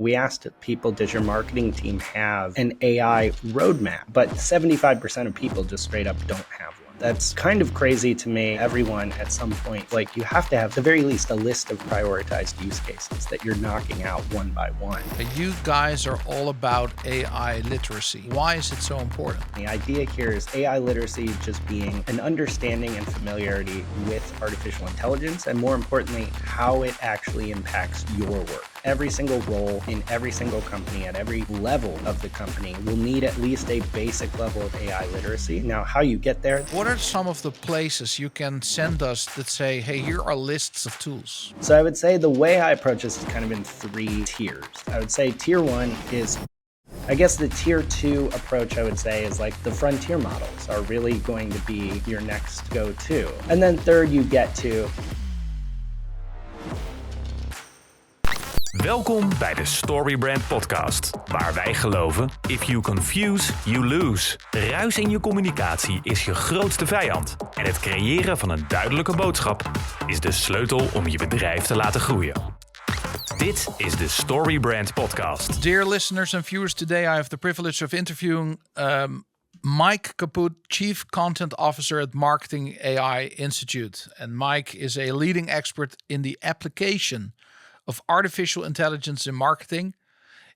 We asked people, does your marketing team have an AI roadmap? But 75% of people just straight up don't have one. That's kind of crazy to me. Everyone at some point, like you have to have at the very least a list of prioritized use cases that you're knocking out one by one. You guys are all about AI literacy. Why is it so important? The idea here is AI literacy just being an understanding and familiarity with artificial intelligence, and more importantly, how it actually impacts your work. Every single role in every single company at every level of the company will need at least a basic level of AI literacy. Now, how you get there? What are some of the places you can send us that say, hey, here are lists of tools? So I would say the way I approach this is kind of in 3 tiers. I would say tier 1 is, I guess the tier 2 approach I would say is like the frontier models are really going to be your next go-to. And then third you get to. Welkom bij de Storybrand podcast, waar wij geloven, if you confuse, you lose. Ruis in je communicatie is je grootste vijand. En het creëren van een duidelijke boodschap is de sleutel om je bedrijf te laten groeien. Dit is de Storybrand podcast. Dear listeners and viewers, today I have the privilege of interviewing Mike Kaput, Chief Content Officer at Marketing AI Institute. And Mike is a leading expert in the application of artificial intelligence in marketing.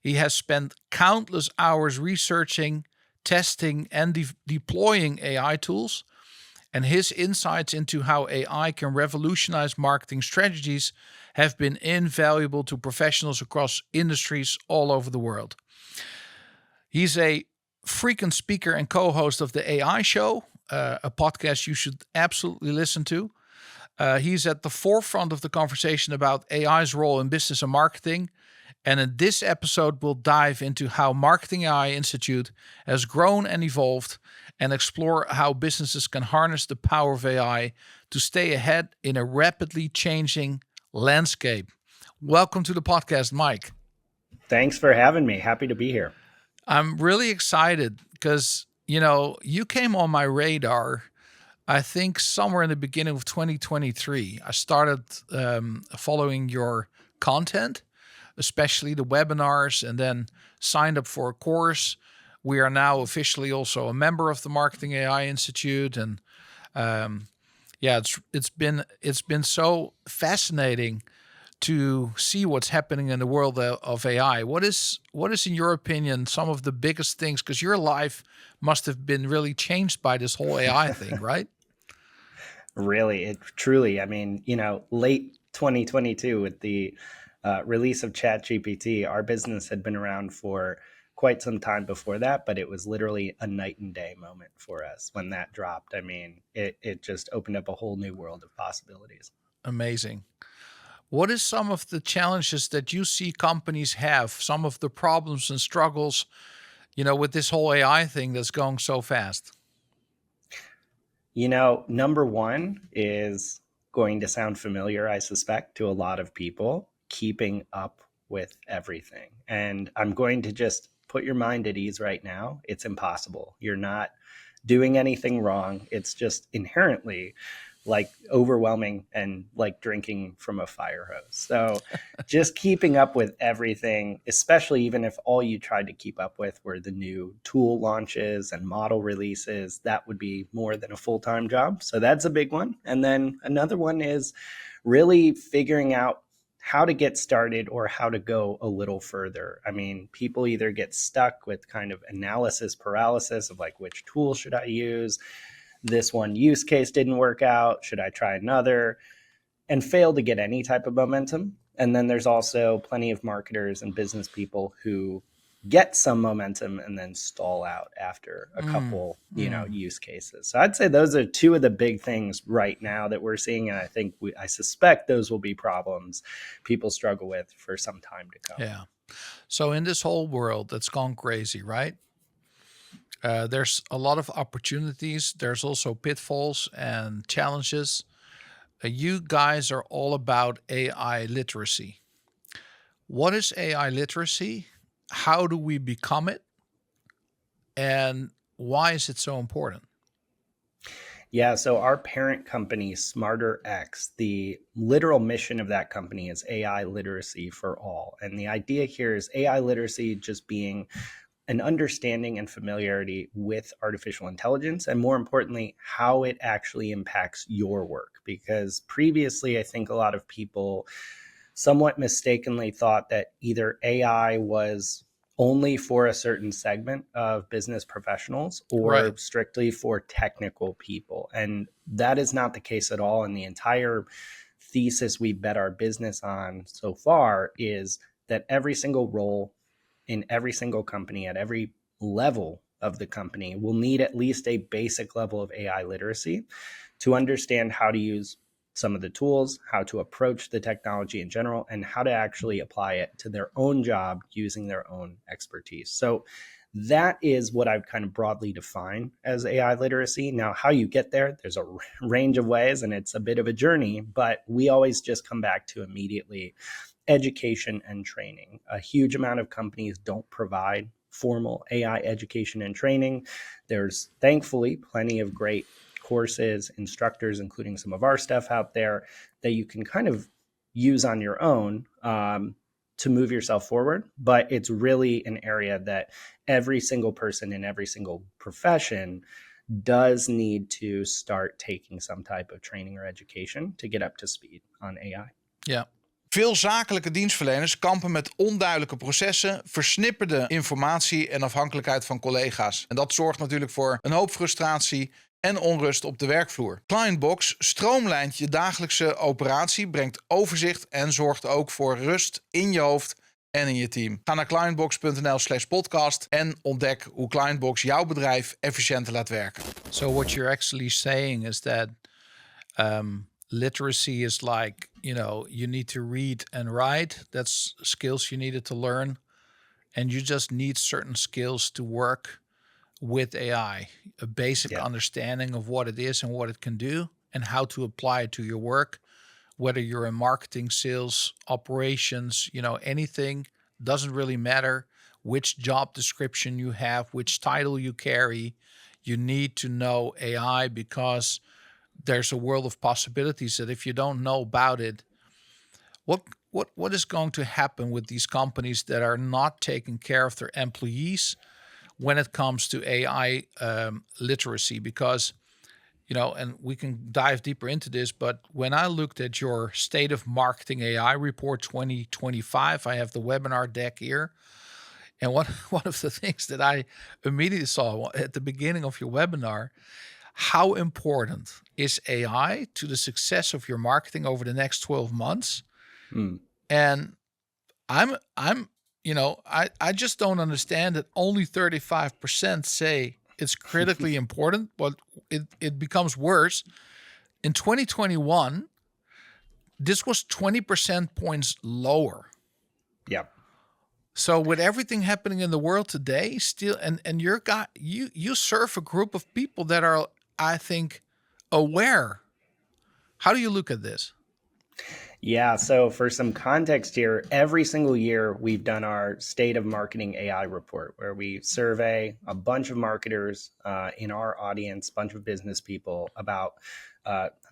He has spent countless hours researching, testing, and deploying AI tools. And his insights into how AI can revolutionize marketing strategies have been invaluable to professionals across industries all over the world. He's a frequent speaker and co-host of the AI Show, a podcast you should absolutely listen to. He's at the forefront of the conversation about AI's role in business and marketing. And in this episode, we'll dive into how Marketing AI Institute has grown and evolved and explore how businesses can harness the power of AI to stay ahead in a rapidly changing landscape. Welcome to the podcast, Mike. Thanks for having me. Happy to be here. I'm really excited because, you came on my radar I think somewhere in the beginning of 2023, I started following your content, especially the webinars, and then signed up for a course. We are now officially also a member of the Marketing AI Institute, and it's been so fascinating to see what's happening in the world of AI. What is in your opinion some of the biggest things? Because your life must have been really changed by this whole AI thing, right? Really, truly, late 2022 with the release of ChatGPT, our business had been around for quite some time before that, but it was literally a night and day moment for us when that dropped. It just opened up a whole new world of possibilities. Amazing. What is some of the challenges that you see companies have, some of the problems and struggles, with this whole AI thing that's going so fast? Number one is going to sound familiar, I suspect, to a lot of people, keeping up with everything. And I'm going to just put your mind at ease right now. It's impossible. You're not doing anything wrong. It's just inherently like overwhelming and like drinking from a fire hose. So just keeping up with everything, especially even if all you tried to keep up with were the new tool launches and model releases, that would be more than a full-time job. So that's a big one. And then another one is really figuring out how to get started or how to go a little further. People either get stuck with kind of analysis paralysis of like, which tool should I use? This one use case didn't work out. Should I try another? And fail to get any type of momentum. And then there's also plenty of marketers and business people who get some momentum and then stall out after a couple, use cases. So I'd say those are 2 of the big things right now that we're seeing. And I think I suspect those will be problems people struggle with for some time to come. Yeah. So in this whole world that's gone crazy, right? There's a lot of opportunities. There's also pitfalls and challenges. You guys are all about AI literacy. What is AI literacy? How do we become it? And why is it so important? Yeah, so our parent company, Smarter X, the literal mission of that company is AI literacy for all. And the idea here is AI literacy just being an understanding and familiarity with artificial intelligence, and more importantly, how it actually impacts your work. Because previously, I think a lot of people somewhat mistakenly thought that either AI was only for a certain segment of business professionals or Right. strictly for technical people. And that is not the case at all. And the entire thesis we bet our business on so far is that every single role in every single company at every level of the company will need at least a basic level of AI literacy to understand how to use some of the tools, how to approach the technology in general, and how to actually apply it to their own job using their own expertise. So that is what I've kind of broadly defined as AI literacy. Now, how you get there, there's a range of ways and it's a bit of a journey, but we always just come back to immediately education and training. A huge amount of companies don't provide formal AI education and training. There's thankfully plenty of great courses, instructors, including some of our stuff out there that you can kind of use on your own to move yourself forward. But it's really an area that every single person in every single profession does need to start taking some type of training or education to get up to speed on AI. Ja. Veel zakelijke dienstverleners kampen met onduidelijke processen, versnipperde informatie en afhankelijkheid van collega's. En dat zorgt natuurlijk voor een hoop frustratie en onrust op de werkvloer. Clientbox stroomlijnt je dagelijkse operatie, brengt overzicht en zorgt ook voor rust in je hoofd en in je team. Ga naar clientbox.nl/podcast en ontdek hoe Clientbox jouw bedrijf efficiënter laat werken. So what you're actually saying is that literacy is like, you need to read and write. That's skills you needed to learn. And you just need certain skills to work with AI. A basic understanding of what it is and what it can do and how to apply it to your work. Whether you're in marketing, sales, operations, anything, doesn't really matter which job description you have, which title you carry. You need to know AI because there's a world of possibilities that if you don't know about it, what is going to happen with these companies that are not taking care of their employees when it comes to AI literacy? Because, and we can dive deeper into this, but when I looked at your State of Marketing AI Report 2025, I have the webinar deck here. And one of the things that I immediately saw at the beginning of your webinar, how important is AI to the success of your marketing over the next 12 months? And I just don't understand that only 35% say it's critically important, but it becomes worse. In 2021, this was 20% points lower. Yeah. So with everything happening in the world today, still, and you serve a group of people that are, I think, aware. How do you look at this? Yeah, so for some context here, every single year we've done our State of Marketing AI report where we survey a bunch of marketers in our audience, a bunch of business people about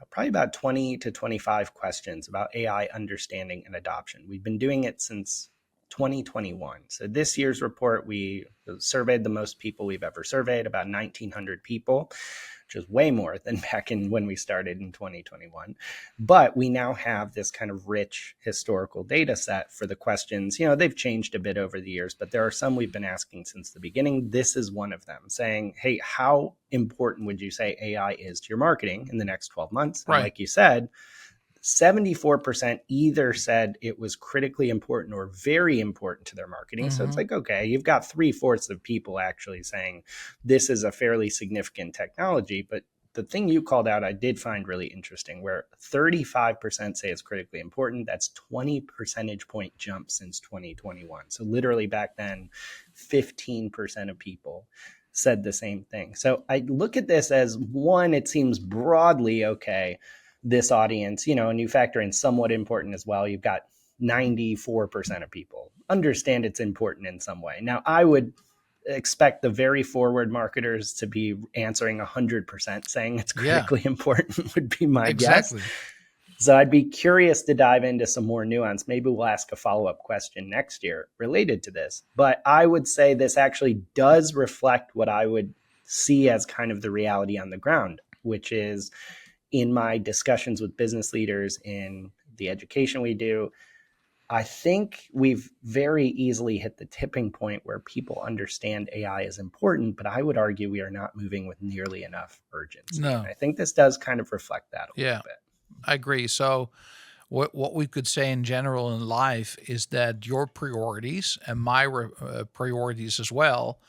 probably about 20 to 25 questions about AI understanding and adoption. We've been doing it since 2021. So this year's report, we surveyed the most people we've ever surveyed, about 1,900 people, which is way more than back in when we started in 2021. But we now have this kind of rich historical data set for the questions. They've changed a bit over the years, but there are some we've been asking since the beginning. This is one of them, saying, hey, how important would you say AI is to your marketing in the next 12 months? Right. And like you said, 74% either said it was critically important or very important to their marketing. So it's like, okay, you've got 3/4 of people actually saying this is a fairly significant technology. But the thing you called out, I did find really interesting, where 35% say it's critically important. That's 20 percentage point jump since 2021. So literally back then, 15% of people said the same thing. So I look at this as, one, it seems broadly okay, this audience, and you factor in somewhat important as well. You've got 94% of people understand it's important in some way. Now, I would expect the very forward marketers to be answering 100% saying it's critically important would be my guess. So I'd be curious to dive into some more nuance. Maybe we'll ask a follow-up question next year related to this. But I would say this actually does reflect what I would see as kind of the reality on the ground, which is in my discussions with business leaders in the education we do, I think we've very easily hit the tipping point where people understand AI is important, but I would argue we are not moving with nearly enough urgency. No. And I think this does kind of reflect that a little bit. I agree. So what we could say in general in life is that your priorities and my priorities as well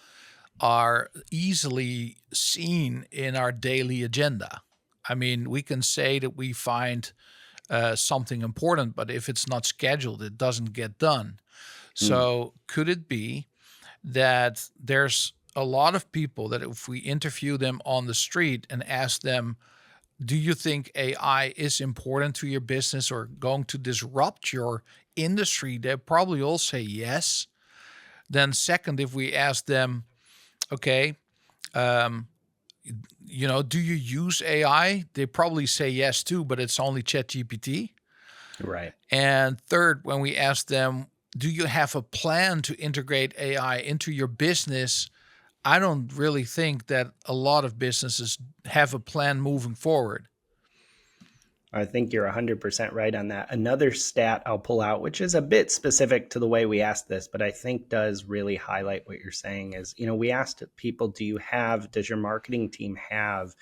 are easily seen in our daily agenda. I mean, we can say that we find something important, but if it's not scheduled, it doesn't get done. So could it be that there's a lot of people that if we interview them on the street and ask them, do you think AI is important to your business or going to disrupt your industry? They'll probably all say yes. Then second, if we ask them, okay, do you use AI? They probably say yes too, but it's only ChatGPT. Right. And third, when we ask them, do you have a plan to integrate AI into your business? I don't really think that a lot of businesses have a plan moving forward. I think you're 100% right on that. Another stat I'll pull out, which is a bit specific to the way we asked this, but I think does really highlight what you're saying is, we asked people, does your marketing team have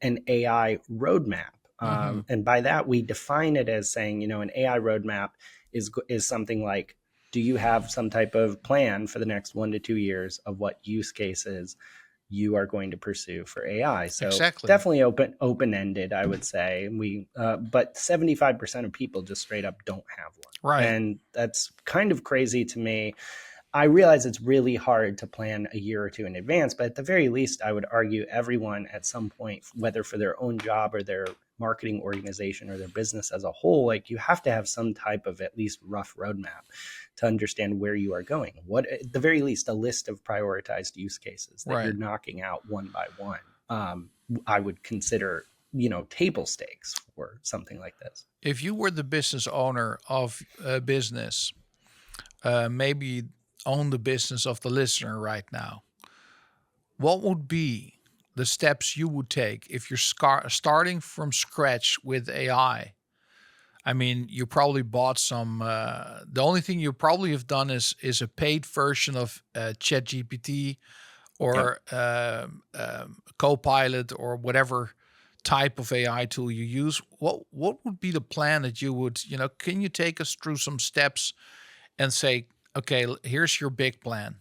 an AI roadmap? And by that, we define it as saying, an AI roadmap is something like, do you have some type of plan for the next 1 to 2 years of what use cases you are going to pursue for AI? So definitely open-ended, I would say. But 75% of people just straight up don't have one. Right. And that's kind of crazy to me. I realize it's really hard to plan a year or two in advance, but at the very least, I would argue everyone at some point, whether for their own job or their marketing organization or their business as a whole, like you have to have some type of at least rough roadmap to understand where you are going. What, at the very least, a list of prioritized use cases that you're knocking out one by one. I would consider, table stakes for something like this. If you were the business owner of a business, maybe own the business of the listener right now, what would be the steps you would take if you're starting from scratch with AI? I mean, you probably bought some. The only thing you probably have done is a paid version of ChatGPT or Copilot or whatever type of AI tool you use. What would be the plan that you would, can you take us through some steps and say, okay, here's your big plan?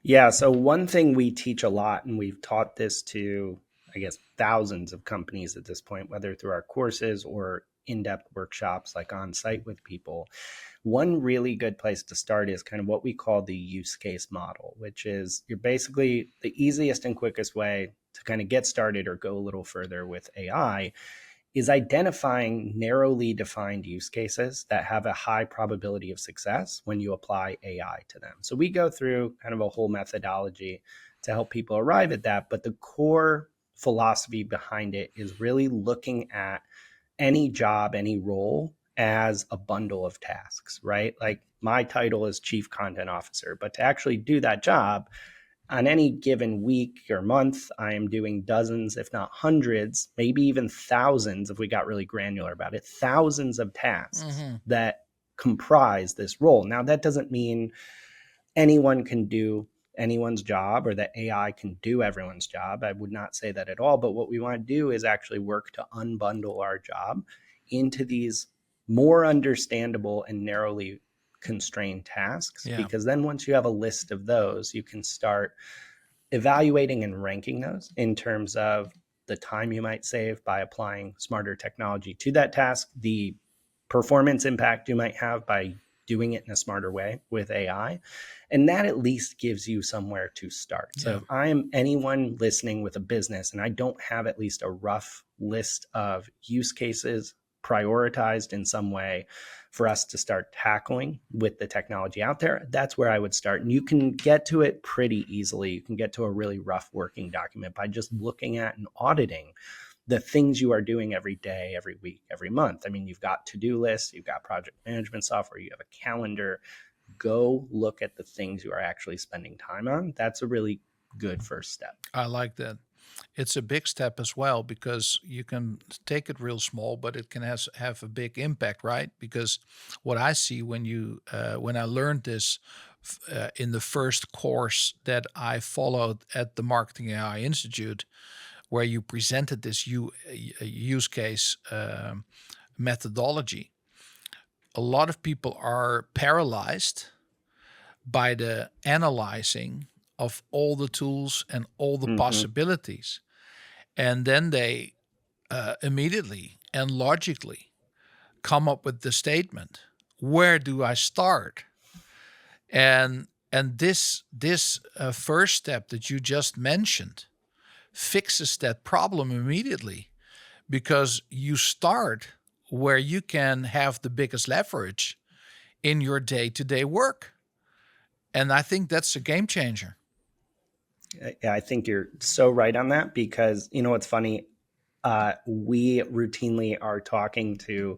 Yeah. So one thing we teach a lot, and we've taught this to, I guess, thousands of companies at this point, whether through our courses or in-depth workshops like on site with people. One really good place to start is kind of what we call the use case model, which is you're basically the easiest and quickest way to kind of get started or go a little further with AI is identifying narrowly defined use cases that have a high probability of success when you apply AI to them. So we go through kind of a whole methodology to help people arrive at that. But the core philosophy behind it is really looking at any job, any role as a bundle of tasks, right? Like my title is Chief Content Officer, but to actually do that job, on any given week or month, I am doing dozens, if not hundreds, maybe even thousands, if we got really granular about it, thousands of tasks that comprise this role. Now, that doesn't mean anyone can do anyone's job or that AI can do everyone's job. I would not say that at all. But what we want to do is actually work to unbundle our job into these more understandable and narrowly constrained tasks, because then once you have a list of those, you can start evaluating and ranking those in terms of the time you might save by applying smarter technology to that task, the performance impact you might have by doing it in a smarter way with AI. And that at least gives you somewhere to start. So if I am anyone listening with a business and I don't have at least a rough list of use cases prioritized in some way for us to start tackling with the technology out there, that's where I would start. And you can get to it pretty easily. You can get to a really rough working document by just looking at and auditing the things you are doing every day, every week, every month. I mean, you've got to-do lists, you've got project management software, you have a calendar. Go look at the things you are actually spending time on. That's a really good first step. I like that. It's a big step as well, because you can take it real small, but it can have a big impact, right? Because what I see when I learned this in the first course that I followed at the Marketing AI Institute, where you presented this use case methodology, a lot of people are paralyzed by the analyzing of all the tools and all the possibilities. And then they immediately and logically come up with the statement, where do I start? And this first step that you just mentioned fixes that problem immediately, because you start where you can have the biggest leverage in your day-to-day work. And I think that's a game changer. Yeah, I think you're so right on that, because, you know, what's funny, we routinely are talking to,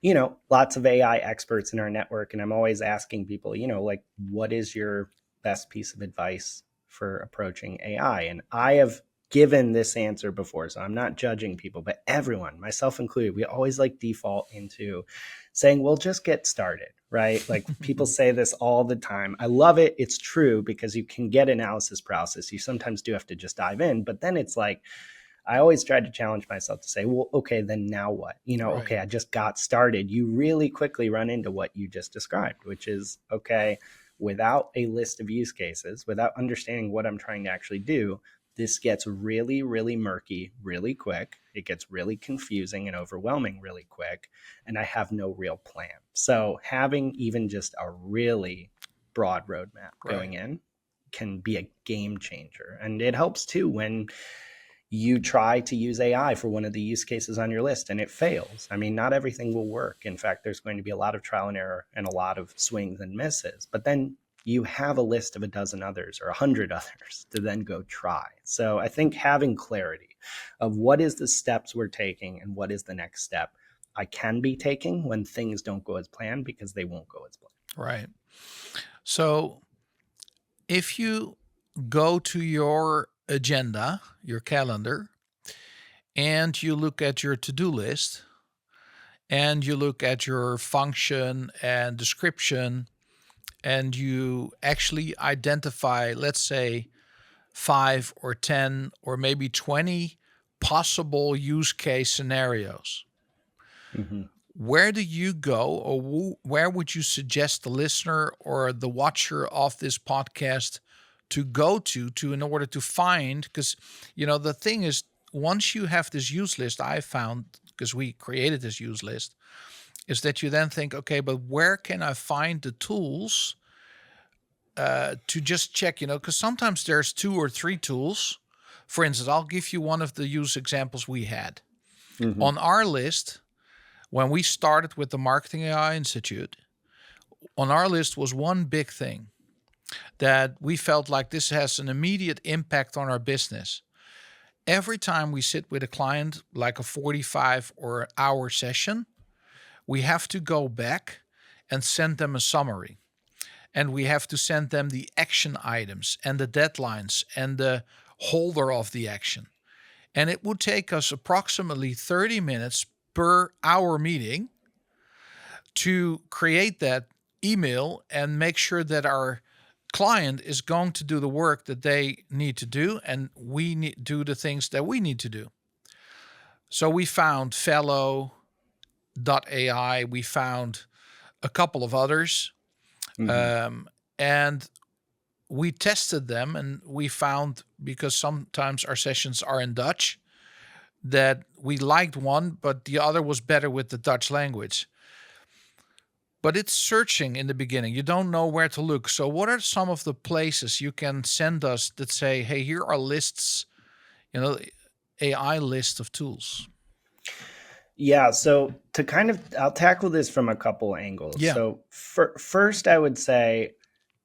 you know, lots of AI experts in our network. And I'm always asking people, you know, like, what is your best piece of advice for approaching AI? And I have given this answer before, so I'm not judging people, but everyone, myself included, we always like default into saying, well, just get started, right? Like people say this all the time. I love it. It's true, because you can get analysis paralysis. You sometimes do have to just dive in, but then it's like, I always try to challenge myself to say, well, okay, then now what? You know, Right. okay, I just got started. You really quickly run into what you just described, which is, okay, without a list of use cases, without understanding what I'm trying to actually do, this gets really, really murky really quick. It gets really confusing and overwhelming really quick. And I have no real plan. So having even just a really broad roadmap going in can be a game changer. And it helps too when you try to use AI for one of the use cases on your list and it fails. I mean, not everything will work. In fact, there's going to be a lot of trial and error and a lot of swings and misses. But then you have a list of a dozen others or 100 others to then go try. So I think having clarity of what is the steps we're taking and what is the next step I can be taking when things don't go as planned, because they won't go as planned. Right. So if you go to your agenda, your calendar, and you look at your to-do list, and you look at your function and description, and you actually identify, let's say, 5 or 10 or maybe 20 possible use case scenarios. Where do you go, or where would you suggest the listener or the watcher of this podcast to go to in order to find? Because, you know, the thing is, once you have this use list, I found, because we created this use list, is that you then think, okay, but where can I find the tools to just check, you know, because sometimes there's 2 or 3 tools. For instance, I'll give you one of the use examples we had. On our list, when we started with the Marketing AI Institute, on our list was one big thing that we felt like this has an immediate impact on our business. Every time we sit with a client, like a 45 or hour session, we have to go back and send them a summary. And we have to send them the action items and the deadlines and the holder of the action. And it would take us approximately 30 minutes per hour meeting to create that email and make sure that our client is going to do the work that they need to do, and we need to do the things that we need to do. So we found Fellow.ai, we found a couple of others, and we tested them, and we found, because sometimes our sessions are in Dutch, that we liked one, but the other was better with the Dutch language. But it's searching in the beginning. You don't know where to look. So what are some of the places you can send us that say, hey, here are lists, you know, AI list of tools? Yeah, so to kind of, I'll tackle this from a couple angles. Yeah. So first, I would say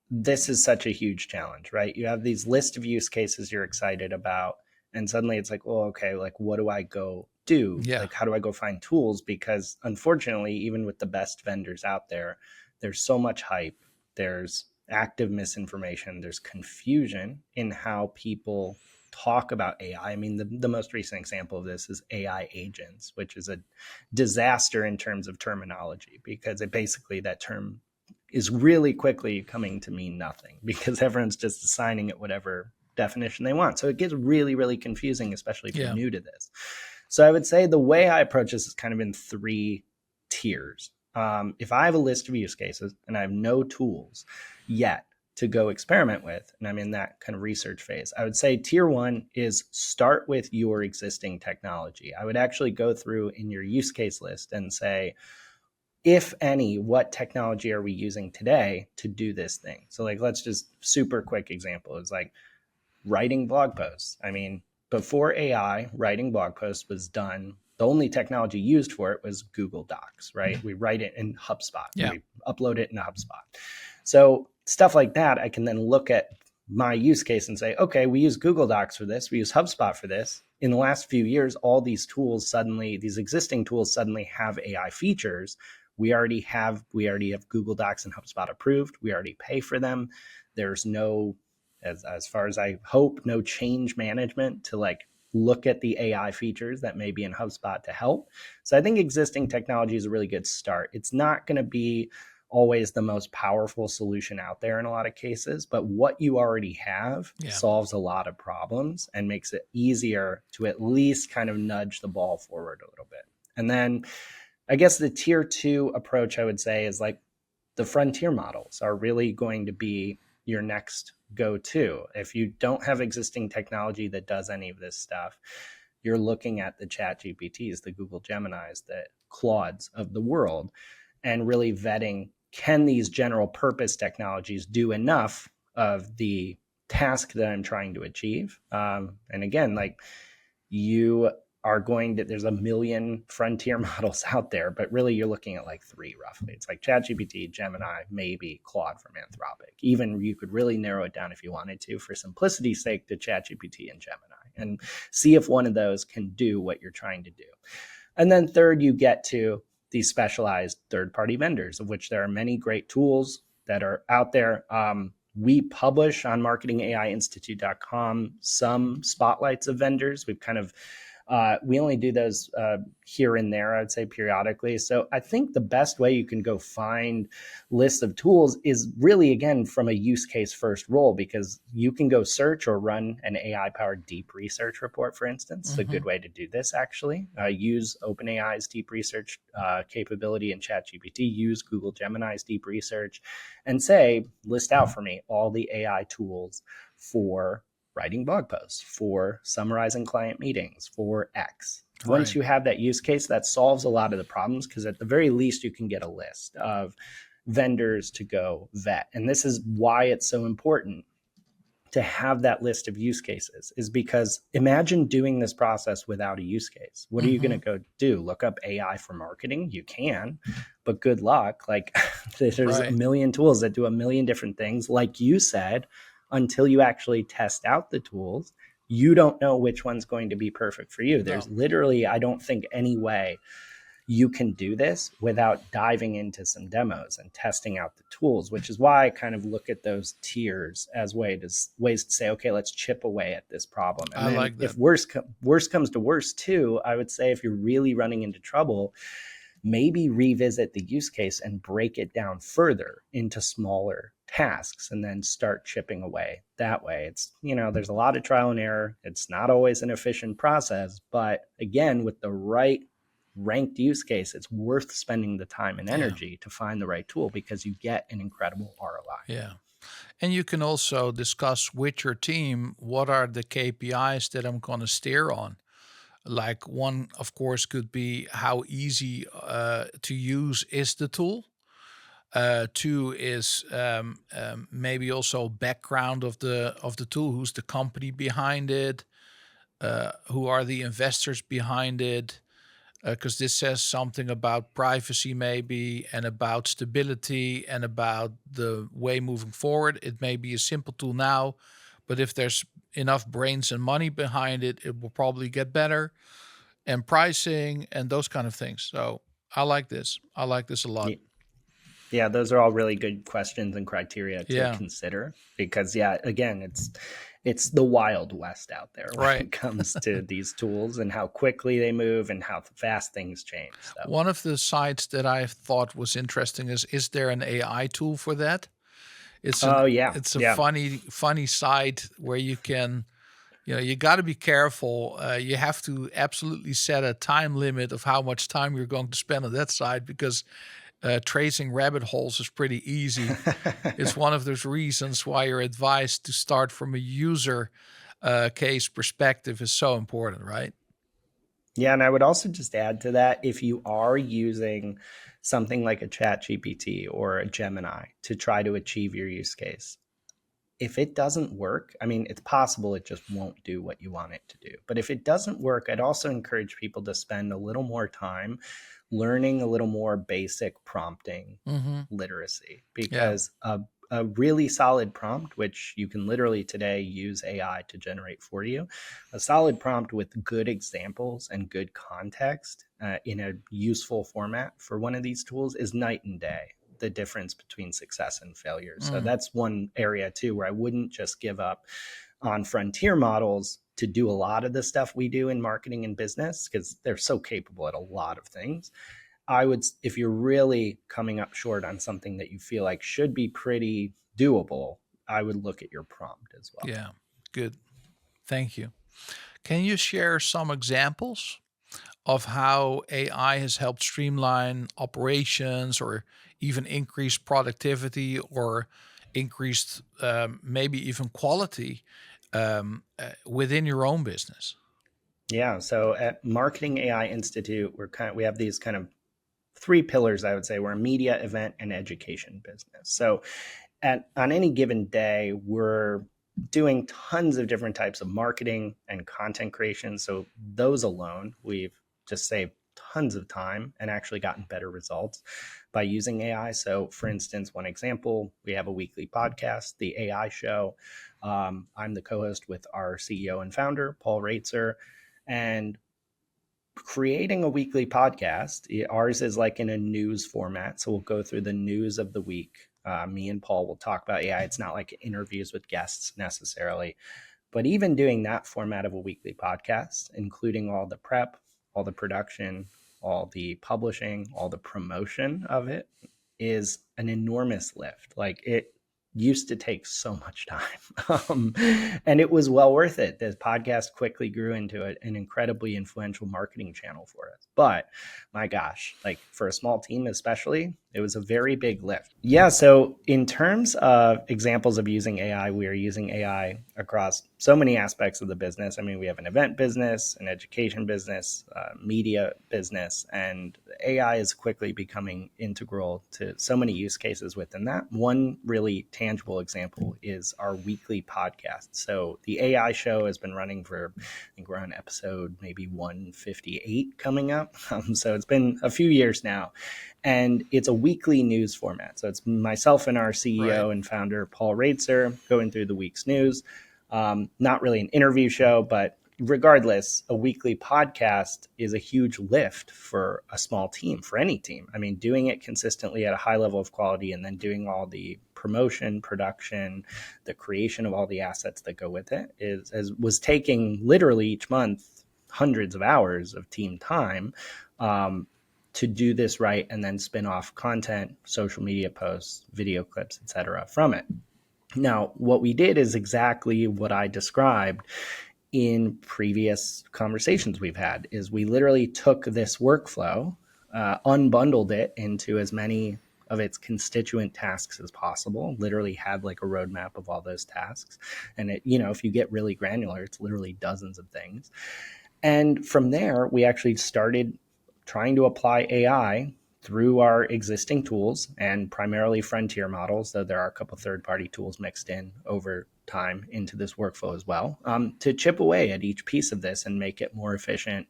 this is such a huge challenge, right? You have these list of use cases you're excited about, and suddenly it's like, well, okay, like what do I go do? Yeah. Like, how do I go find tools? Because unfortunately, even with the best vendors out there, there's so much hype, there's active misinformation, there's confusion in how people talk about AI. I mean, the most recent example of this is AI agents, which is a disaster in terms of terminology, because it basically, that term is really quickly coming to mean nothing because everyone's just assigning it whatever definition they want. So it gets really, really confusing, especially if you're new to this. So I would say the way I approach this is kind of in 3 tiers. If I have a list of use cases and I have no tools yet to go experiment with, and I'm in that kind of research phase, I would say tier 1 is start with your existing technology. I would actually go through in your use case list and say, if any, what technology are we using today to do this thing? So like, let's just super quick example is like writing blog posts. I mean, before AI, writing blog posts was done. The only technology used for it was Google Docs, right? We write it in HubSpot. Yeah. We upload it in HubSpot. So stuff like that, I can then look at my use case and say, okay, we use Google Docs for this. We use HubSpot for this. In the last few years, all these tools suddenly, these existing tools suddenly have AI features. We already have Google Docs and HubSpot approved. We already pay for them. There's no, as far as I hope, no change management to like look at the AI features that may be in HubSpot to help. So I think existing technology is a really good start. It's not going to be always the most powerful solution out there in a lot of cases, but what you already have solves a lot of problems and makes it easier to at least kind of nudge the ball forward a little bit. And then I guess the tier 2 approach I would say is like the frontier models are really going to be your next go-to. If you don't have existing technology that does any of this stuff, you're looking at the ChatGPTs, the Google Geminis, the Claudes of the world, and really vetting, can these general purpose technologies do enough of the task that I'm trying to achieve? And again, like you are going to, there's a million frontier models out there, but really you're looking at like 3 roughly. It's like ChatGPT, Gemini, maybe Claude from Anthropic. Even you could really narrow it down if you wanted to, for simplicity's sake, to ChatGPT and Gemini, and see if one of those can do what you're trying to do. And then third, you get to these specialized third-party vendors, of which there are many great tools that are out there. We publish on marketingaiinstitute.com some spotlights of vendors. We've kind of we only do those here and there, I'd say periodically. So I think the best way you can go find lists of tools is really, again, from a use case first role, because you can go search or run an AI-powered deep research report, for instance. It's a good way to do this, actually. Use OpenAI's deep research capability in ChatGPT, use Google Gemini's deep research, and say, list out for me all the AI tools for writing blog posts, for summarizing client meetings, for X. Once you have that use case, that solves a lot of the problems, because at the very least, you can get a list of vendors to go vet. And this is why it's so important to have that list of use cases, is because imagine doing this process without a use case. What are you going to go do? Look up AI for marketing? You can, but good luck. Like there's a million tools that do a million different things. Like you said, until you actually test out the tools, you don't know which one's going to be perfect for you. There's literally, I don't think, any way you can do this without diving into some demos and testing out the tools, which is why I kind of look at those tiers as ways to say, okay, let's chip away at this problem. And then if worse comes to worse too, I would say if you're really running into trouble, maybe revisit the use case and break it down further into smaller tasks and then start chipping away that way. It's, there's a lot of trial and error. It's not always an efficient process, but again, with the right ranked use case, it's worth spending the time and energy to find the right tool, because you get an incredible ROI. Yeah. And you can also discuss with your team, what are the KPIs that I'm going to steer on? Like one, of course, could be how easy to use is the tool. 2 is maybe also background of the tool. Who's the company behind it? Who are the investors behind it? because this says something about privacy maybe, and about stability, and about the way moving forward. It may be a simple tool now, but if there's enough brains and money behind it, it will probably get better, and pricing and those kind of things. So I like this. I like this a lot. Yeah, those are all really good questions and criteria to consider, because again, it's the Wild West out there when it comes to these tools and how quickly they move and how fast things change. So. One of the sites that I thought was interesting is there an AI tool for that? It's a funny site where you can, you got to be careful. You have to absolutely set a time limit of how much time you're going to spend on that site, because tracing rabbit holes is pretty easy. It's one of those reasons why you're advised to start from a user case perspective is so important, right? Yeah, and I would also just add to that, if you are using something like a ChatGPT or a Gemini to try to achieve your use case, if it doesn't work, I mean, it's possible it just won't do what you want it to do. But if it doesn't work, I'd also encourage people to spend a little more time learning a little more basic prompting literacy, because a really solid prompt, which you can literally today use AI to generate for you, a solid prompt with good examples and good context in a useful format for one of these tools is night and day, the difference between success and failure. So that's one area too, where I wouldn't just give up on frontier models to do a lot of the stuff we do in marketing and business, because they're so capable at a lot of things. I would, if you're really coming up short on something that you feel like should be pretty doable, I would look at your prompt as well. Yeah, good. Thank you. Can you share some examples of how AI has helped streamline operations, or even increase productivity, or increased maybe even quality within your own business? Yeah. So at Marketing AI Institute, we have these kind of three pillars, I would say. We're a media, event, and education business. So on any given day, we're doing tons of different types of marketing and content creation. So those alone, we've just saved tons of time and actually gotten better results by using AI. So for instance, one example, we have a weekly podcast, the AI Show. I'm the co-host with our CEO and founder, Paul Raitzer, and creating a weekly podcast, ours is like in a news format. So we'll go through the news of the week. Me and Paul will talk about AI. It's not like interviews with guests necessarily, but even doing that format of a weekly podcast, including all the prep, all the production, all the publishing, all the promotion of it, is an enormous lift. Like, it used to take so much time, and it was well worth it. The podcast quickly grew into an incredibly influential marketing channel for us. But my gosh, like for a small team especially, it was a very big lift. Yeah, so in terms of examples of using AI, we are using AI across so many aspects of the business. I mean, we have an event business, an education business, media business, and AI is quickly becoming integral to so many use cases within that. One really tangible example is our weekly podcast. So the AI Show has been running for, I think we're on episode maybe 158 coming up. So it's been a few years now. And it's a weekly news format. So it's myself and our CEO and founder, Paul Raitzer, going through the week's news. Not really an interview show, but regardless, a weekly podcast is a huge lift for a small team, for any team. I mean, doing it consistently at a high level of quality, and then doing all the promotion, production, the creation of all the assets that go with it was taking literally each month hundreds of hours of team time to do this right, and then spin off content, social media posts, video clips, etc. from it. Now, what we did is exactly what I described in previous conversations we've had, is we literally took this workflow, unbundled it into as many of its constituent tasks as possible, literally had like a roadmap of all those tasks. And it, if you get really granular, it's literally dozens of things. And from there, we actually started trying to apply AI through our existing tools and primarily frontier models, though there are a couple third-party tools mixed in over time into this workflow as well, to chip away at each piece of this and make it more efficient,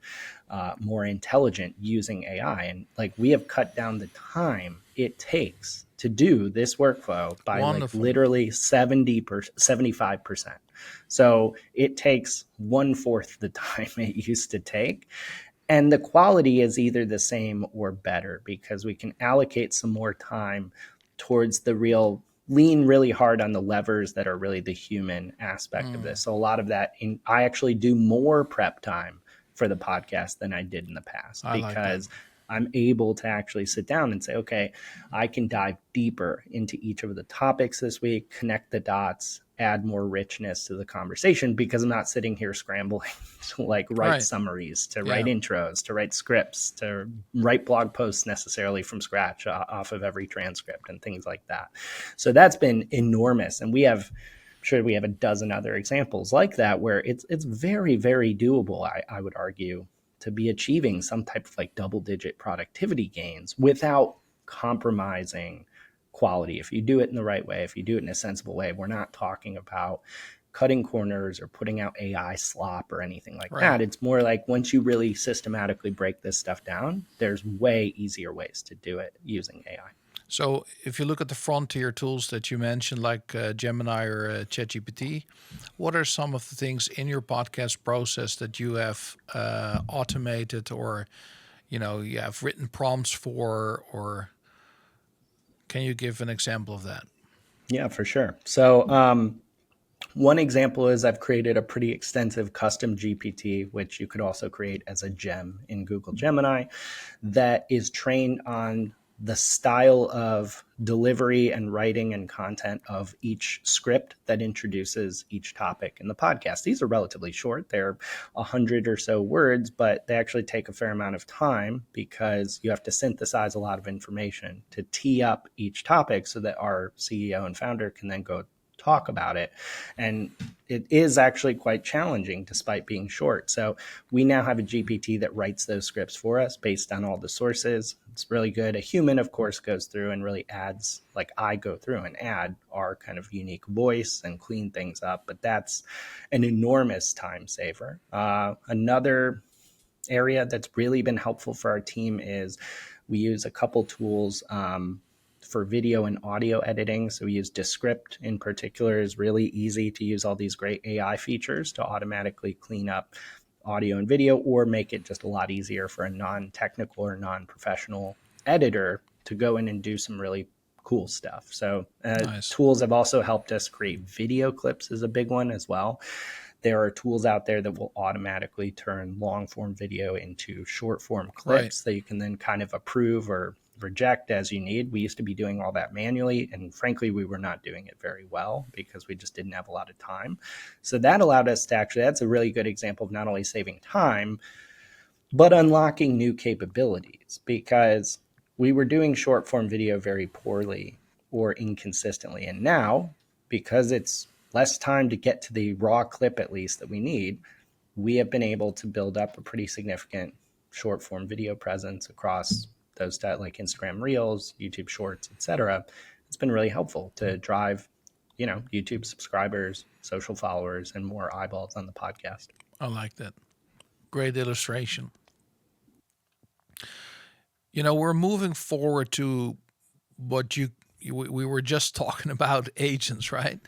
more intelligent using AI. And like, we have cut down the time it takes to do this workflow by like literally 75%. So it takes 1/4 the time it used to take. And the quality is either the same or better because we can allocate some more time towards the real, lean really hard on the levers that are really the human aspect of this. So a lot of that, I actually do more prep time for the podcast than I did in the past because I'm able to actually sit down and say, okay, I can dive deeper into each of the topics this week, connect the dots, add more richness to the conversation because I'm not sitting here scrambling to like write summaries, to write intros, to write scripts, to write blog posts necessarily from scratch off of every transcript and things like that. So that's been enormous. And we have a dozen other examples like that where it's very, very doable, I would argue, to be achieving some type of like double-digit productivity gains without compromising quality. If you do it in the right way, if you do it in a sensible way, we're not talking about cutting corners or putting out AI slop or anything like that. It's more like once you really systematically break this stuff down, there's way easier ways to do it using AI. So if you look at the frontier tools that you mentioned, like Gemini or ChatGPT, what are some of the things in your podcast process that you have automated or, you have written prompts for, or can you give an example of that? Yeah, for sure. So one example is I've created a pretty extensive custom GPT, which you could also create as a gem in Google Gemini, that is trained on the style of delivery and writing and content of each script that introduces each topic in the podcast. These are relatively short. They're 100 or so words, but they actually take a fair amount of time because you have to synthesize a lot of information to tee up each topic so that our CEO and founder can then go talk about it. And it is actually quite challenging despite being short. So we now have a GPT that writes those scripts for us based on all the sources. It's really good. A human, of course, goes through and really adds, like I go through and add our kind of unique voice and clean things up. But that's an enormous time saver. Another area that's really been helpful for our team is we use a couple tools for video and audio editing. So we use Descript in particular. Is really easy to use all these great AI features to automatically clean up audio and video or make it just a lot easier for a non-technical or non-professional editor to go in and do some really cool stuff. So nice. Tools have also helped us create video clips is a big one as well. There are tools out there that will automatically turn long form video into short form clips that you can then kind of approve or reject as you need. We used to be doing all that manually, and frankly, we were not doing it very well because we just didn't have a lot of time. So that allowed us to actually, that's a really good example of not only saving time, but unlocking new capabilities because we were doing short form video very poorly or inconsistently. And now, because it's less time to get to the raw clip at least that we need, we have been able to build up a pretty significant short form video presence across those like Instagram Reels, YouTube Shorts, etc. It's been really helpful to drive, YouTube subscribers, social followers, and more eyeballs on the podcast. I like that. Great illustration. We're moving forward to what we were just talking about agents, right?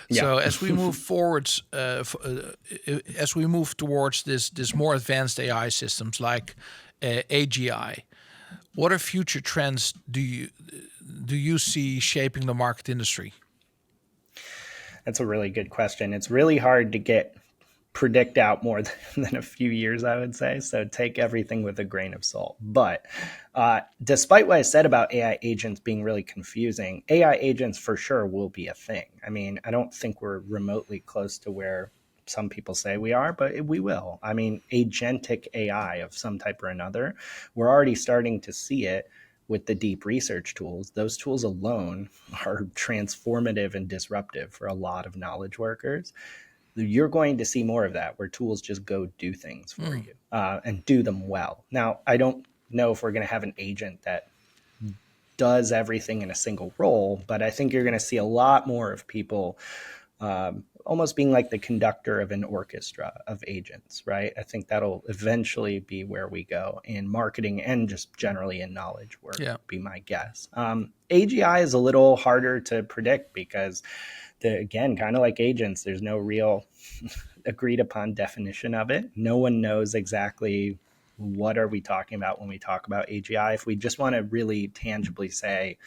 Yeah. So as we move forwards, as we move towards this more advanced AI systems like AGI, what are future trends do you see shaping the market industry? That's a really good question. It's really hard to predict out more than a few years, I would say. So take everything with a grain of salt. But despite what I said about AI agents being really confusing, AI agents for sure will be a thing. I mean, I don't think we're remotely close to where some people say we are, but we will. I mean, agentic AI of some type or another, we're already starting to see it with the deep research tools. Those tools alone are transformative and disruptive for a lot of knowledge workers. You're going to see more of that where tools just go do things for you and do them well. Now, I don't know if we're going to have an agent that does everything in a single role, but I think you're going to see a lot more of people almost being like the conductor of an orchestra of agents, right? I think that'll eventually be where we go in marketing and just generally in knowledge work, would be my guess. AGI is a little harder to predict because, again, kind of like agents, there's no real agreed upon definition of it. No one knows exactly what are we talking about when we talk about AGI. If we just want to really tangibly say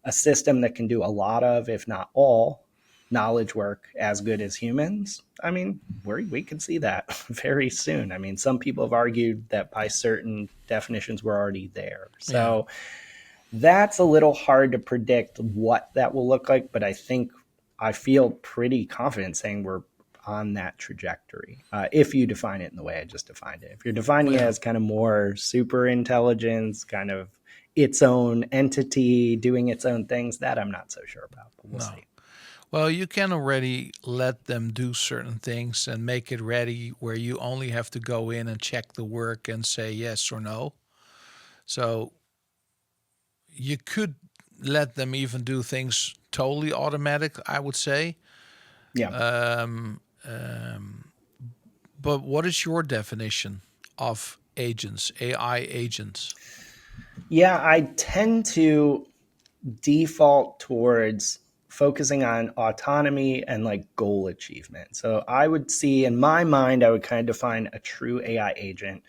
a system that can do a lot of, if not all, knowledge work as good as humans, I mean, we can see that very soon. I mean, some people have argued that by certain definitions, we're already there. So that's a little hard to predict what that will look like, but I feel pretty confident saying we're on that trajectory. If you define it in the way I just defined it. If you're defining it as kind of more super intelligence, kind of its own entity doing its own things, that I'm not so sure about, but we'll see. Well, you can already let them do certain things and make it ready where you only have to go in and check the work and say yes or no. So you could let them even do things totally automatic, I would say. Yeah. But what is your definition of agents, AI agents? Yeah, I tend to default towards focusing on autonomy and like goal achievement. So I would see, in my mind, I would kind of define a true AI agent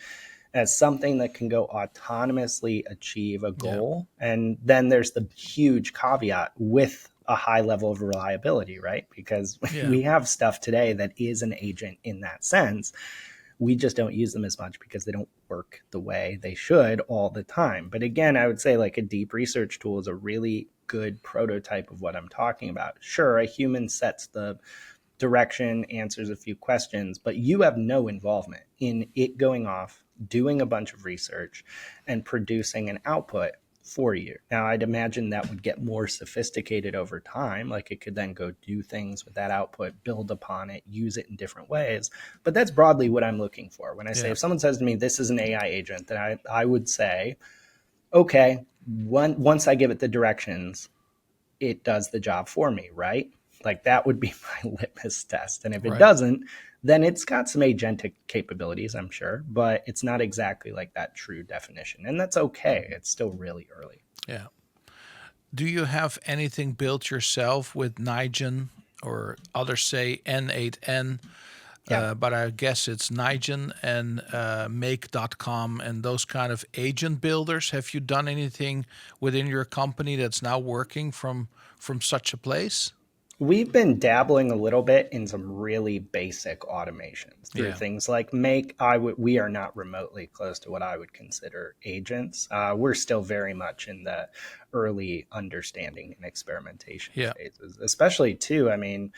as something that can go autonomously achieve a goal. Yeah. And then there's the huge caveat with a high level of reliability, right? Because we have stuff today that is an agent in that sense. We just don't use them as much because they don't work the way they should all the time. But again, I would say like a deep research tool is a really good prototype of what I'm talking about. Sure, a human sets the direction, answers a few questions, but you have no involvement in it going off, doing a bunch of research, and producing an output for you. Now, I'd imagine that would get more sophisticated over time. Like it could then go do things with that output, build upon it, use it in different ways. But that's broadly what I'm looking for. When I say, if someone says to me, this is an AI agent, then I would say, okay, once I give it the directions, it does the job for me, right? Like that would be my litmus test. And if it doesn't, then it's got some agentic capabilities, I'm sure, but it's not exactly like that true definition. And that's okay. It's still really early. Yeah. Do you have anything built yourself with Nigen, or others say N8N? But I guess it's Nigen and make.com and those kind of agent builders. Have you done anything within your company that's now working from such a place? We've been dabbling a little bit in some really basic automations through things like Make. We are not remotely close to what I would consider agents. We're still very much in the early understanding and experimentation phases, especially too. I mean,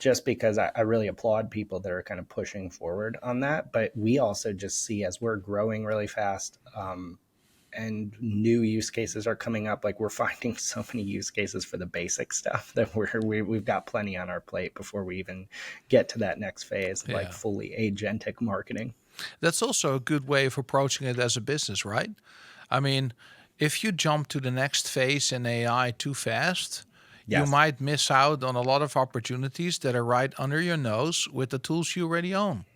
just because I really applaud people that are kind of pushing forward on that. But we also just see, as we're growing really fast, and new use cases are coming up, like we're finding so many use cases for the basic stuff that we've got plenty on our plate before we even get to that next phase, like fully agentic marketing. That's also a good way of approaching it as a business, right? I mean, if you jump to the next phase in AI too fast, you might miss out on a lot of opportunities that are right under your nose with the tools you already own.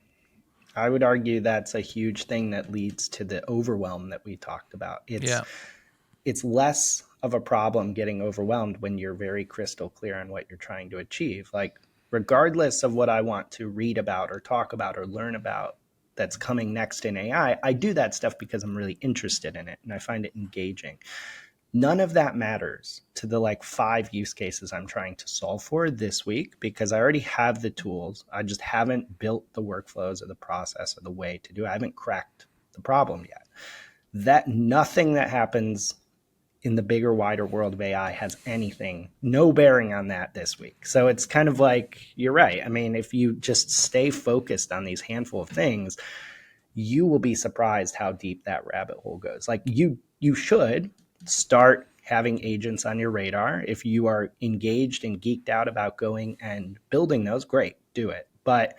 I would argue that's a huge thing that leads to the overwhelm that we talked about. It's less of a problem getting overwhelmed when you're very crystal clear on what you're trying to achieve. Like, regardless of what I want to read about or talk about or learn about that's coming next in AI, I do that stuff because I'm really interested in it and I find it engaging. None of that matters to the like 5 use cases I'm trying to solve for this week because I already have the tools. I just haven't built the workflows or the process or the way to do it. I haven't cracked the problem yet. That nothing that happens in the bigger, wider world of AI has no bearing on that this week. So it's kind of like, you're right. I mean, if you just stay focused on these handful of things, you will be surprised how deep that rabbit hole goes. Like you should start having agents on your radar. If you are engaged and geeked out about going and building those, great, do it. But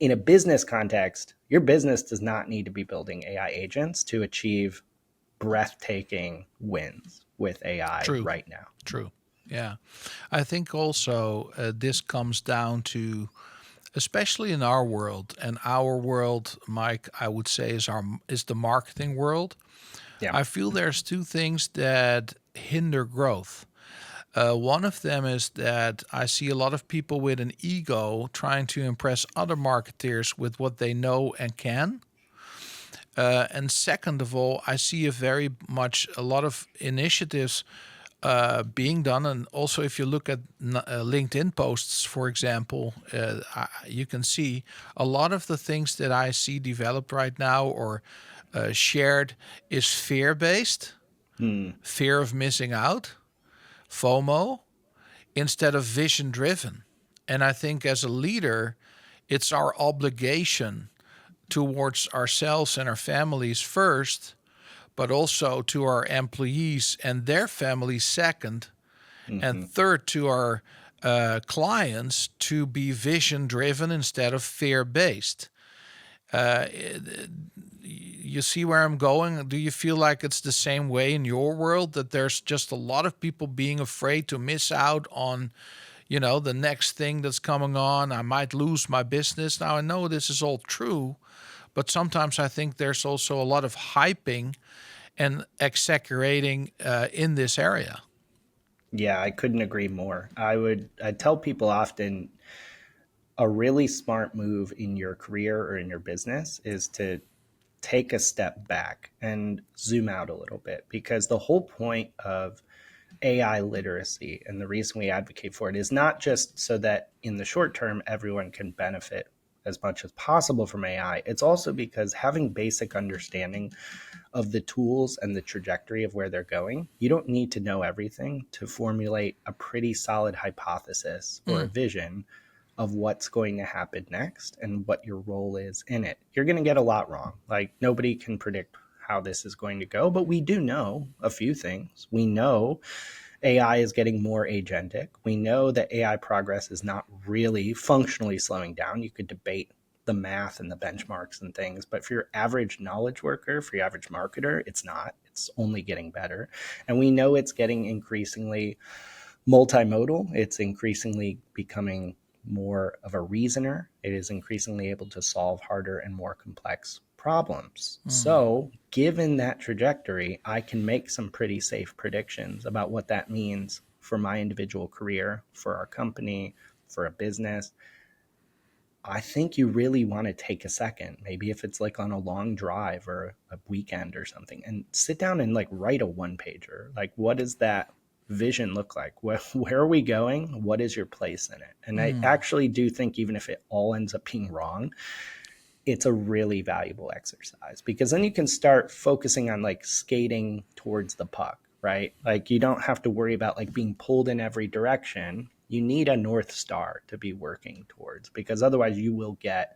in a business context, your business does not need to be building AI agents to achieve breathtaking wins. with AI True. right now. True. Yeah. I think also this comes down to, especially in our world, and our world, Mike, I would say is the marketing world. Yeah. I feel there's two things that hinder growth. One of them is that I see a lot of people with an ego trying to impress other marketeers with what they know and can. And second of all, I see a lot of initiatives being done. And also, if you look at LinkedIn posts, for example, you can see a lot of the things that I see developed right now or shared is fear-based, fear of missing out, FOMO, instead of vision-driven. And I think as a leader, it's our obligation towards ourselves and our families first, but also to our employees and their families second, and third to our clients to be vision-driven instead of fear-based. You see where I'm going? Do you feel like it's the same way in your world, that there's just a lot of people being afraid to miss out on, the next thing that's coming on? I might lose my business. Now, I know this is all true, but sometimes I think there's also a lot of hyping and exaggerating in this area. Yeah, I couldn't agree more. I tell people often, a really smart move in your career or in your business is to take a step back and zoom out a little bit, because the whole point of AI literacy and the reason we advocate for it is not just so that in the short term everyone can benefit as much as possible from AI. It's also because having basic understanding of the tools and the trajectory of where they're going, you don't need to know everything to formulate a pretty solid hypothesis or a vision of what's going to happen next and what your role is in it. You're going to get a lot wrong. Like, nobody can predict how this is going to go, but we do know a few things. We know AI is getting more agentic. We know that AI progress is not really functionally slowing down. You could debate the math and the benchmarks and things, but for your average knowledge worker, for your average marketer, it's not. It's only getting better. And we know it's getting increasingly multimodal. It's increasingly becoming more of a reasoner. It is increasingly able to solve harder and more complex problems. So given that trajectory, I can make some pretty safe predictions about what that means for my individual career, for our company, for a business. I think you really want to take a second, maybe if it's like on a long drive or a weekend or something, and sit down and like write a one pager. Like, what does that vision look like? Where are we going? What is your place in it? And I actually do think, even if it all ends up being wrong, it's a really valuable exercise, because then you can start focusing on like skating towards the puck, right? Like, you don't have to worry about like being pulled in every direction. You need a North Star to be working towards, because otherwise you will get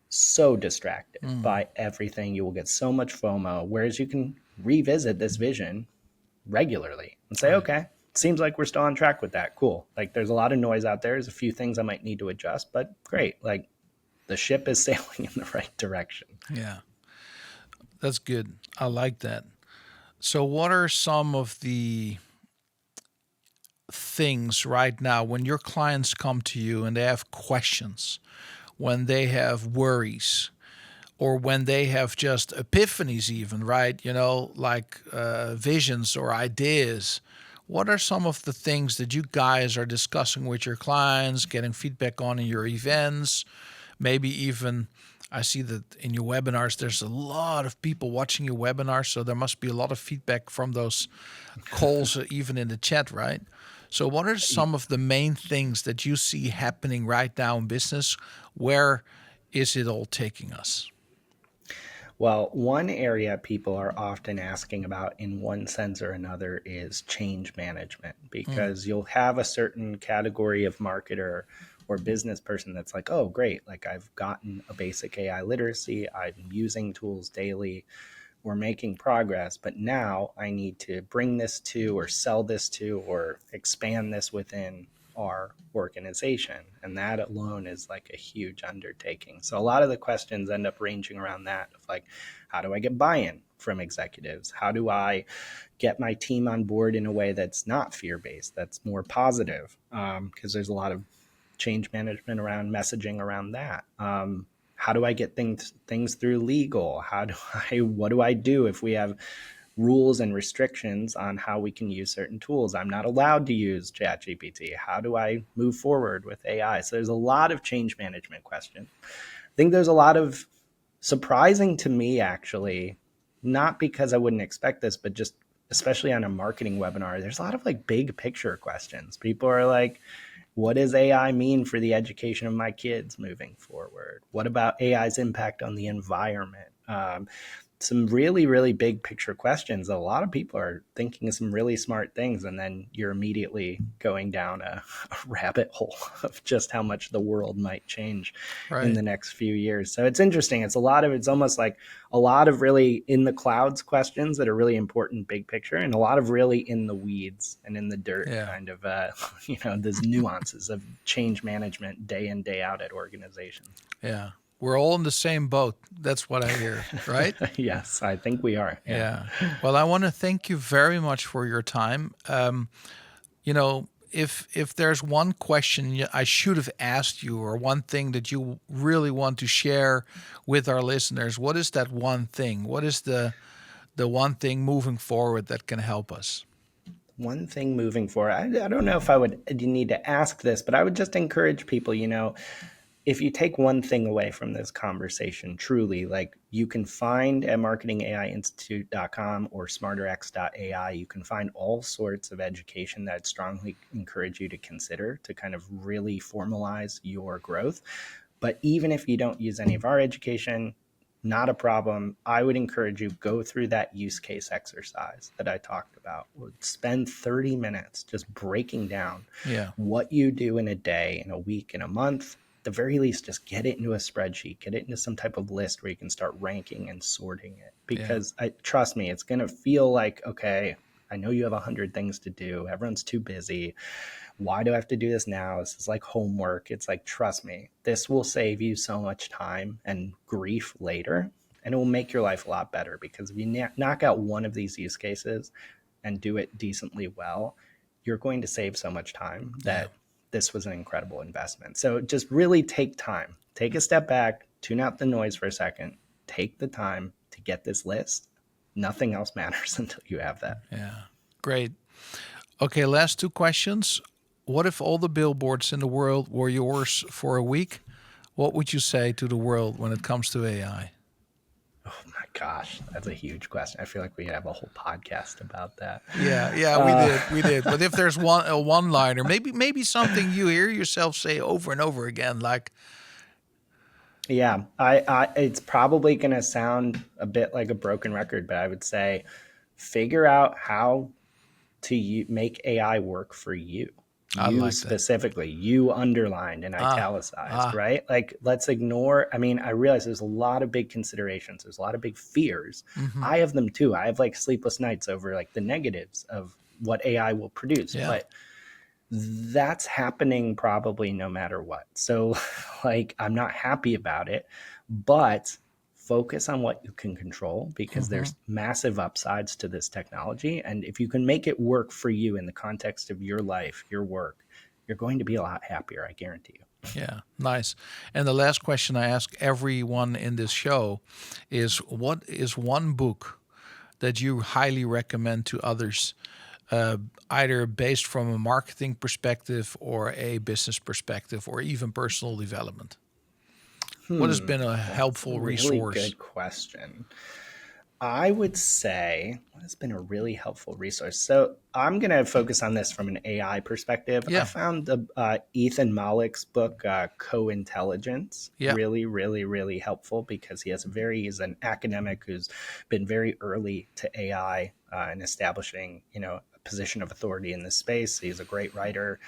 so distracted by everything. You will get so much FOMO, whereas you can revisit this vision regularly and say, okay, seems like we're still on track with that. Cool. Like, there's a lot of noise out there. There's a few things I might need to adjust, but great. Like, the ship is sailing in the right direction. Yeah, that's good. I like that. So what are some of the things right now when your clients come to you and they have questions, when they have worries, or when they have just epiphanies even, right? Like visions or ideas. What are some of the things that you guys are discussing with your clients, getting feedback on in your events? Maybe even, I see that in your webinars, there's a lot of people watching your webinars, so there must be a lot of feedback from those calls, even in the chat, right? So what are some of the main things that you see happening right now in business? Where is it all taking us? Well, one area people are often asking about in one sense or another is change management, because you'll have a certain category of marketer or business person that's like, oh, great. Like, I've gotten a basic AI literacy. I'm using tools daily. We're making progress, but now I need to bring this to, or sell this to, or expand this within our organization. And And that alone is like a huge undertaking. So a lot of the questions end up ranging around that of like, how do I get buy-in from executives? How do I get my team on board in a way that's not fear-based, that's more positive? Because there's a lot of change management around messaging around that. How do I get things through legal? What do I do if we have rules and restrictions on how we can use certain tools? I'm not allowed to use ChatGPT. How do I move forward with AI? So there's a lot of change management questions. I think there's a lot of surprising to me, actually, not because I wouldn't expect this, but just especially on a marketing webinar, there's a lot of like big picture questions. People are like, what does AI mean for the education of my kids moving forward? What about AI's impact on the environment? Some really, really big picture questions. A lot of people are thinking of some really smart things, and then you're immediately going down a rabbit hole of just how much the world might change in the next few years. So it's interesting. It's almost like a lot of really in the clouds questions that are really important big picture, and a lot of really in the weeds and in the dirt kind of, those nuances of change management day in, day out at organizations. Yeah. We're all in the same boat. That's what I hear, right? Yes, I think we are. Yeah. Well, I want to thank you very much for your time. If there's one question I should have asked you, or one thing that you really want to share with our listeners, what is that one thing? What is the one thing moving forward that can help us? One thing moving forward, I don't know if I would need to ask this, but I would just encourage people, if you take one thing away from this conversation, truly, like you can find at marketingaiinstitute.com or smarterx.ai, you can find all sorts of education that I'd strongly encourage you to consider to kind of really formalize your growth. But even if you don't use any of our education, not a problem. I would encourage you, go through that use case exercise that I talked about. Spend 30 minutes just breaking down what you do in a day, in a week, in a month. At the very least, just get it into a spreadsheet, get it into some type of list where you can start ranking and sorting it. Because trust me, it's going to feel like, okay, I know you have 100 things to do. Everyone's too busy. Why do I have to do this now? This is like homework. It's like, trust me, this will save you so much time and grief later, and it will make your life a lot better. Because if you knock out one of these use cases and do it decently well, you're going to save so much time that this was an incredible investment. So just really take time, take a step back, tune out the noise for a second, take the time to get this list. Nothing else matters until you have that. Yeah, great. Okay, last two questions. What if all the billboards in the world were yours for a week? What would you say to the world when it comes to AI? Oh my gosh, that's a huge question. I feel like we could have a whole podcast about that. Yeah, we did. But if there's a one-liner, maybe something you hear yourself say over and over again, like, yeah, I it's probably going to sound a bit like a broken record, but I would say, figure out how to make AI work for you. You specifically, you underlined and italicized, right? Like, let's ignore, I realize there's a lot of big considerations. There's a lot of big fears. Mm-hmm. I have them too. I have like sleepless nights over like the negatives of what AI will produce, but that's happening probably no matter what. So like, I'm not happy about it, but focus on what you can control, because there's massive upsides to this technology. And if you can make it work for you in the context of your life, your work, you're going to be a lot happier, I guarantee you. Yeah, nice. And the last question I ask everyone in this show is, what is one book that you highly recommend to others, either based from a marketing perspective or a business perspective or even personal development? What has been a helpful resource? Really good question. I would say, what has been a really helpful resource? So I'm going to focus on this from an AI perspective. I found the Ethan Malick's book, Co-Intelligence, really, really, really helpful, because he's an academic who's been very early to AI and establishing, a position of authority in this space. He's a great writer.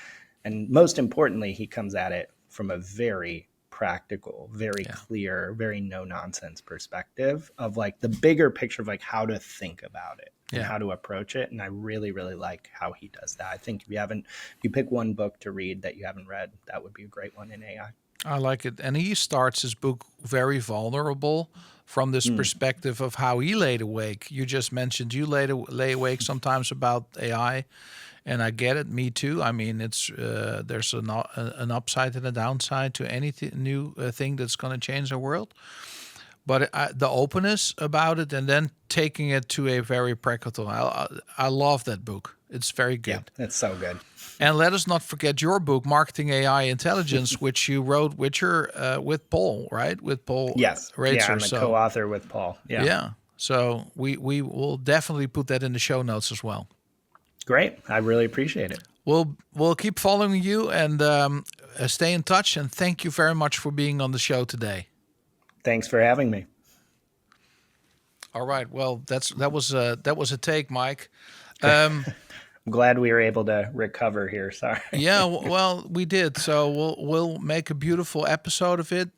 And most importantly, he comes at it from a very practical, very clear, very no nonsense perspective of like the bigger picture of like how to think about it and how to approach it. And I really, really like how he does that. I think if you pick one book to read that you haven't read, that would be a great one in AI. I like it. And he starts his book very vulnerable from this perspective of how he laid awake. You just mentioned you lay awake sometimes about AI, and I get it. Me too. I mean, it's there's an upside and a downside to any new thing that's going to change the world. But the openness about it, and then taking it to a very practical. I love that book. It's very good. Yeah, it's so good. And let us not forget your book, Marketing AI Intelligence, which you wrote with Paul, right? With Paul. Yes. Raitzer. Yeah, I'm a co-author with Paul. Yeah. Yeah. So we will definitely put that in the show notes as well. Great. I really appreciate it. We'll keep following you and stay in touch. And thank you very much for being on the show today. Thanks for having me. All right. Well, that was a take, Mike. I'm glad we were able to recover here. Sorry. Yeah, well, we did. So we'll make a beautiful episode of it.